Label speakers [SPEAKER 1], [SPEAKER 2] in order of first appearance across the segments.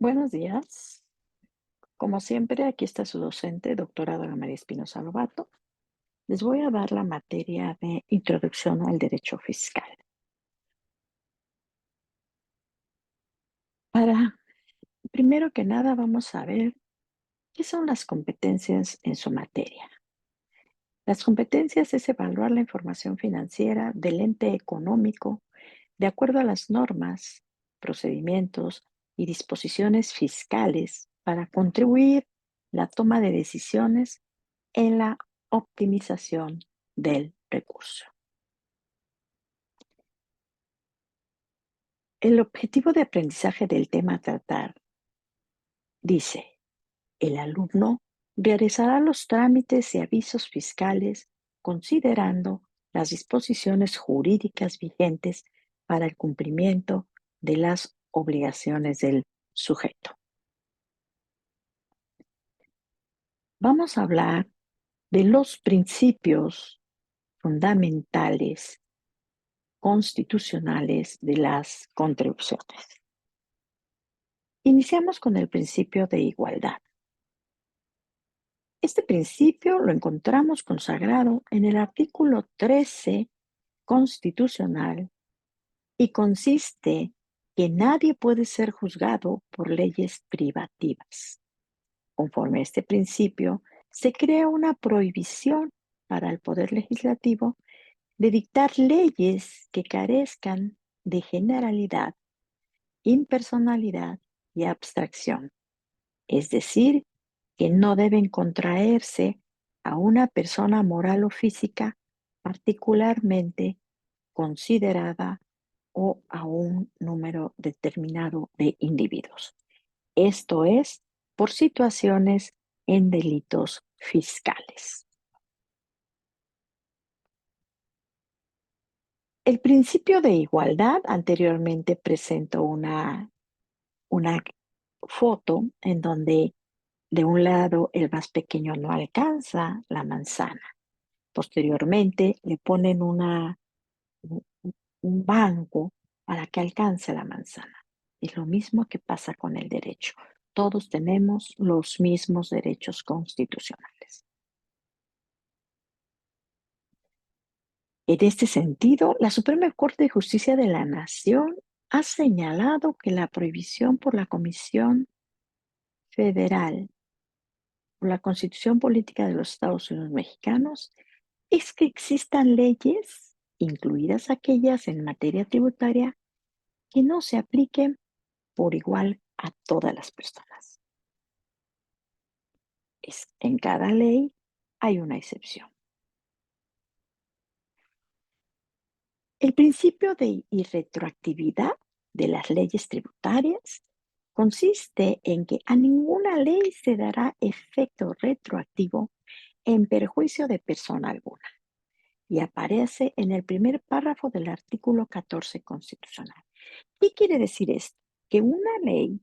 [SPEAKER 1] Buenos días. Como siempre, aquí está su docente, doctora Dora María Espinosa Lobato. Les voy a dar la materia de Introducción al Derecho Fiscal. Para, primero que nada, vamos a ver qué son las competencias en su materia. Las competencias es evaluar la información financiera del ente económico de acuerdo a las normas, procedimientos y disposiciones fiscales para contribuir la toma de decisiones en la optimización del recurso. El objetivo de aprendizaje del tema a tratar dice, el alumno realizará los trámites y avisos fiscales considerando las disposiciones jurídicas vigentes para el cumplimiento de las obligaciones del sujeto. Vamos a hablar de los principios fundamentales constitucionales de las contribuciones. Iniciamos con el principio de igualdad. Este principio lo encontramos consagrado en el artículo 13 constitucional y consiste que nadie puede ser juzgado por leyes privativas. Conforme a este principio, se crea una prohibición para el Poder Legislativo de dictar leyes que carezcan de generalidad, impersonalidad y abstracción, es decir, que no deben contraerse a una persona moral o física particularmente considerada o a un número determinado de individuos. Esto es, por situaciones en delitos fiscales. El principio de igualdad anteriormente presentó una foto en donde de un lado el más pequeño no alcanza la manzana. Posteriormente le ponen un banco para que alcance la manzana. Es lo mismo que pasa con el derecho. Todos tenemos los mismos derechos constitucionales. En este sentido, la Suprema Corte de Justicia de la Nación ha señalado que la prohibición por la Comisión Federal, por la Constitución Política de los Estados Unidos Mexicanos, es que existan leyes, incluidas aquellas en materia tributaria, que no se apliquen por igual a todas las personas. En cada ley hay una excepción. El principio de irretroactividad de las leyes tributarias consiste en que a ninguna ley se dará efecto retroactivo en perjuicio de persona alguna y aparece en el primer párrafo del artículo 14 constitucional. ¿Qué quiere decir esto? Que una ley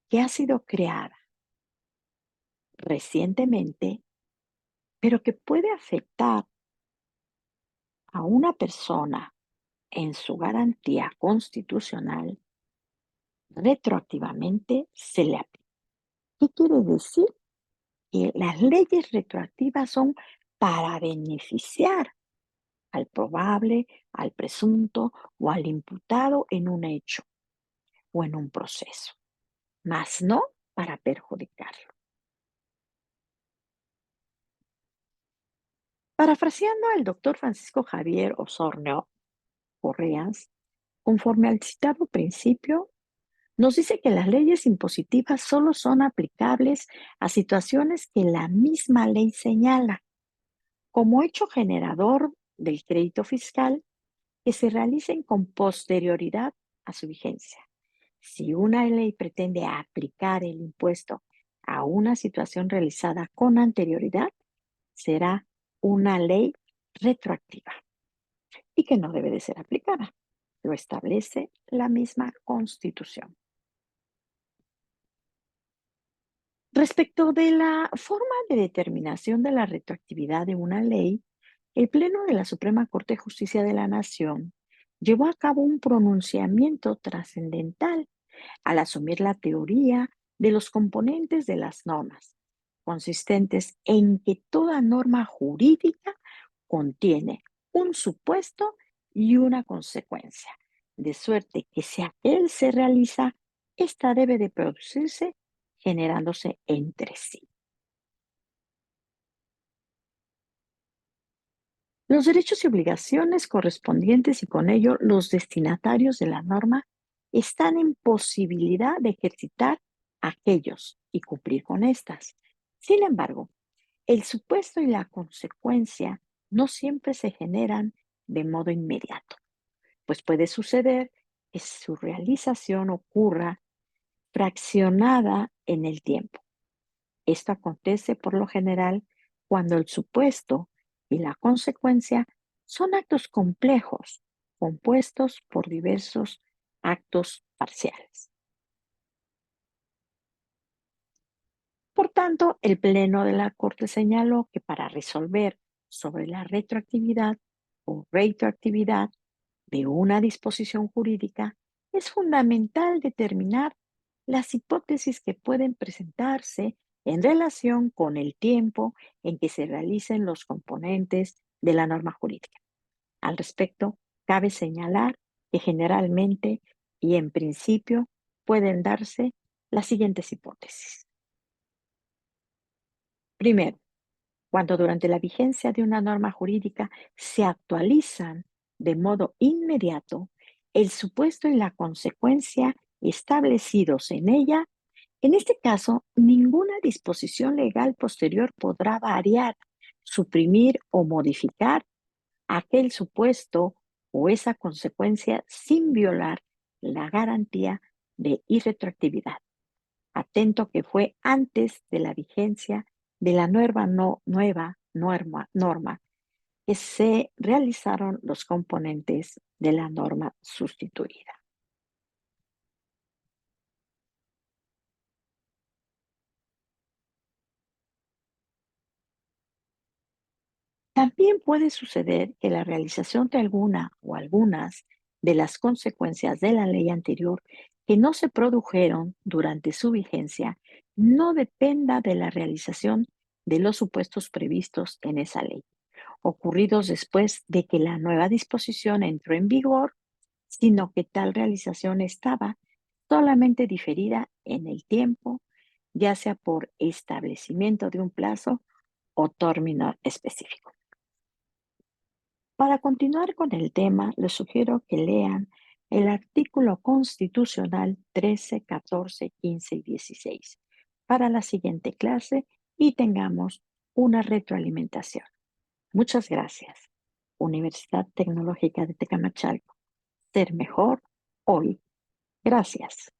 [SPEAKER 1] que ha sido creada recientemente, pero que puede afectar a una persona en su garantía constitucional, retroactivamente se le aplica. ¿Qué quiere decir? Que las leyes retroactivas son para beneficiar al probable, al presunto o al imputado en un hecho o en un proceso, mas no para perjudicarlo. Parafraseando al doctor Francisco Javier Osornio Correas, conforme al citado principio, nos dice que las leyes impositivas solo son aplicables a situaciones que la misma ley señala como hecho generador del crédito fiscal que se realicen con posterioridad a su vigencia. Si una ley pretende aplicar el impuesto a una situación realizada con anterioridad, será una ley retroactiva y que no debe de ser aplicada. Lo establece la misma Constitución. Respecto de la forma de determinación de la retroactividad de una ley, el Pleno de la Suprema Corte de Justicia de la Nación llevó a cabo un pronunciamiento trascendental al asumir la teoría de los componentes de las normas, consistentes en que toda norma jurídica contiene un supuesto y una consecuencia, de suerte que si aquel se realiza, ésta debe de producirse generándose entre sí. Los derechos y obligaciones correspondientes y con ello los destinatarios de la norma están en posibilidad de ejercitar aquellos y cumplir con estas. Sin embargo, el supuesto y la consecuencia no siempre se generan de modo inmediato, pues puede suceder que su realización ocurra fraccionada en el tiempo. Esto acontece por lo general cuando el supuesto y la consecuencia son actos complejos, compuestos por diversos actos parciales. Por tanto, el Pleno de la Corte señaló que para resolver sobre la retroactividad o retroactividad de una disposición jurídica, es fundamental determinar las hipótesis que pueden presentarse en relación con el tiempo en que se realicen los componentes de la norma jurídica. Al respecto, cabe señalar que generalmente y en principio pueden darse las siguientes hipótesis. Primero, cuando durante la vigencia de una norma jurídica se actualizan de modo inmediato el supuesto y la consecuencia establecidos en ella, en este caso, ninguna disposición legal posterior podrá variar, suprimir o modificar aquel supuesto o esa consecuencia sin violar la garantía de irretroactividad, atento que fue antes de la vigencia de la nueva norma que se realizaron los componentes de la norma sustituida. También puede suceder que la realización de alguna o algunas de las consecuencias de la ley anterior que no se produjeron durante su vigencia no dependa de la realización de los supuestos previstos en esa ley, ocurridos después de que la nueva disposición entró en vigor, sino que tal realización estaba solamente diferida en el tiempo, ya sea por establecimiento de un plazo o término específico. Para continuar con el tema, les sugiero que lean el artículo constitucional 13, 14, 15 y 16 para la siguiente clase y tengamos una retroalimentación. Muchas gracias. Universidad Tecnológica de Tecamachalco. Ser mejor hoy. Gracias.